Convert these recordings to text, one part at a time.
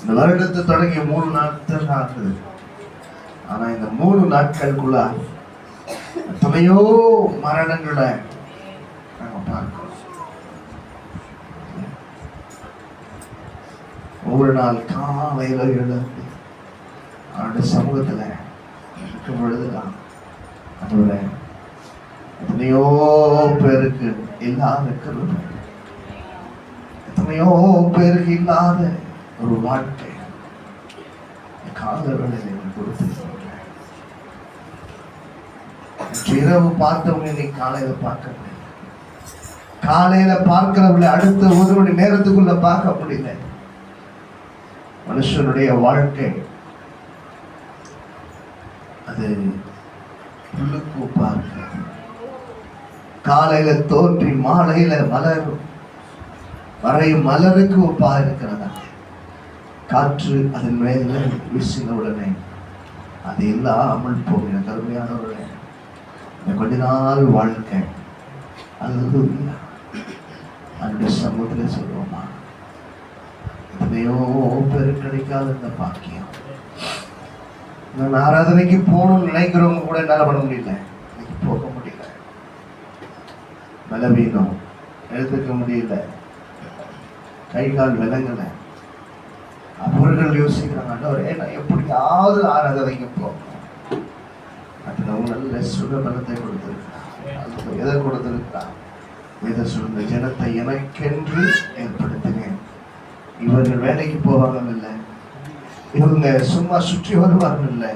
இந்த வருடத்தை தொடங்கி 3 நாட்கள் ஆகுது. ஆனா இந்த 3 நாட்களுக்குள்ள எத்தனையோ மரணங்களை நாங்க பார்க்கிறோம். ஒவ்வொரு நாள் காலையில எழுந்து அவருடைய சமூகத்துல இருக்கும் பொழுதுதான் அதோட எத்தனையோ பேருக்கு இல்லாத கருணை, எத்தனையோ பேருக்கு இல்லாத ஒரு வாழ்க்கை காதல்களை கொடுத்திருக்கிறேன். இரவு பார்த்தவங்க இன்னைக்கு காலையில பார்க்க முடியல, காலையில பார்க்கிறவங்களை அடுத்த 1 மணி நேரத்துக்குள்ள பார்க்க முடியல. மனுஷனுடைய வாழ்க்கை அது புல்லுக்கு பார்க்க, காலையில தோன்றி மாலையில மலரும் வரையும் மலருக்கு ஒப்பா இருக்கிறதா. காற்று அதன் மேல வீசின உடனே அது இல்லாமல் போகிற கருமையானவர்களே, இந்த கொஞ்ச நாள் வாழ்க்கை அல்லது அந்த சமூகத்துல சொல்லுவோமா, எத்தனையோ பேரு கிடைக்காத இந்த பாக்கியம். நான் ஆராதனைக்கு போகணும்னு நினைக்கிறவங்க கூட என்னால பண்ண முடியல, போக முடியல, பலவீனம், எழுத்துக்க முடியல, கை கால் விலங்கல. அவர்கள் யோசிக்கிறாங்க, நான் எப்படியாவது ஆராதனைக்கு போகணும். அதுக்கு அவங்க நல்ல சுகபலத்தை கொடுத்திருக்கிறான். எதை கொடுத்திருக்கிறான்? இதை சொல்லுங்க, ஜனத்தை எனக்கென்று ஏற்படுத்தினேன். இவர்கள் வேலைக்கு போவாங்க இல்லை, இவங்க சும்மா சுற்றி வருவாங்க இல்லை,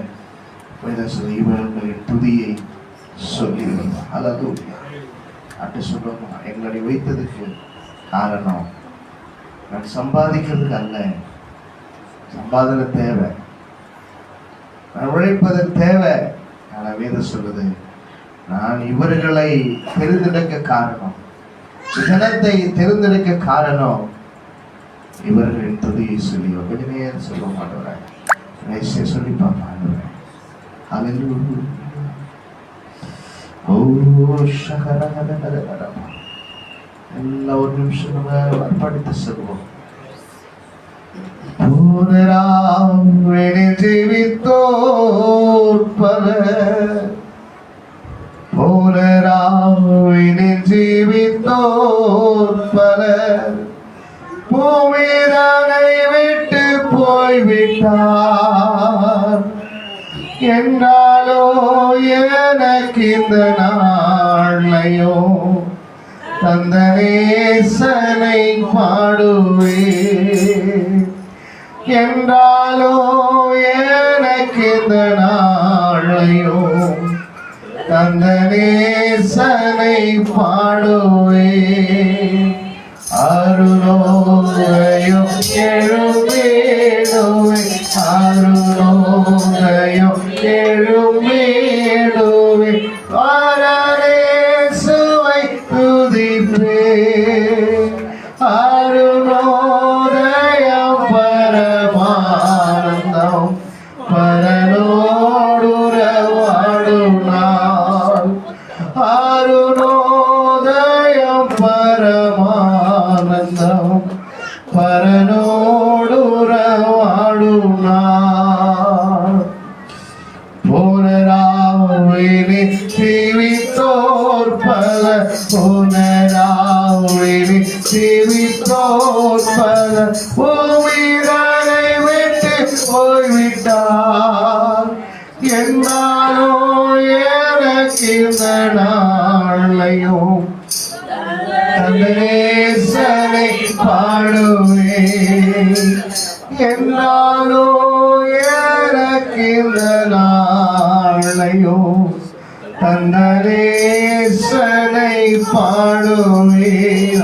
இவர்களின் துதியை சொல்லி அல்லது அப்படி சொல்லுவோமா. எங்களை வைத்ததுக்கு காரணம் நான் சம்பாதிக்கிறதுக்கு அல்ல, சம்பாதனை தேவை, நான் உழைப்பதன் தேவை. ஆனால் வேதம் சொல்லுது, நான் இவர்களை தெரிந்தெடுக்க காரணம், ஜனத்தை தெரிந்தெடுக்க காரணம் இவர்களின் துதியை சொல்லி. கொஞ்ச நேரம் சொல்ல மாட்டேன், சொல்லி பார்ப்பேன். எல்லா ஒரு நிமிஷம் நம்ம அர்ப்பணித்து சொல்லுவோம். ஜீவித்தோர் பலர், ஜீவித்தோர் பலர் பூமிதனை விட்டு போய்விட்டார். என்றாலோ எனக்கு இந்த நாளையோ தந்த நேசனை பாடுவேன். என்றாலோ எனக்கு இந்த நாளையோ தந்த நேசனை பாடுவேன். அருளோதயம் எழும்பேடுவே, அருளோதயம் எழும்பேடுவே, அரேசுவை துதிப்பே. அருளோதயம் பரமானந்தம் பரனோடுறவாடும் நாள். அருளோதயம் பரமானந்தம் பரனோடுறவாடும் நாள். புனராவினி ஜீவித்தோர் பல, புனராவினி ஜீவித்தோர் பல பூமிதனை விட்டு போய்விட்டார். என்னாலோ எனக்கு இந்த நாளையோ தந்த நேசனை பாடுவேன். என்னாலோ எனக்கு இந்த நாளையோ தந்த நேசனை பாடுவேன்.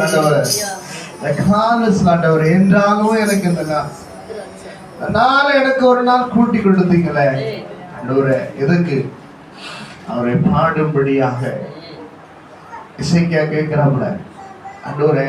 ஆண்டவர், என்றாலும் எனக்கு இந்த நாள் எனக்கு ஒரு நாள் கூட்டி கொடுத்தீங்களே ஆண்டவரே, எதுக்கு? அவரை பாடும்படியாக. இசைக்கா கேட்கிறாப்புல, ஆண்டவரே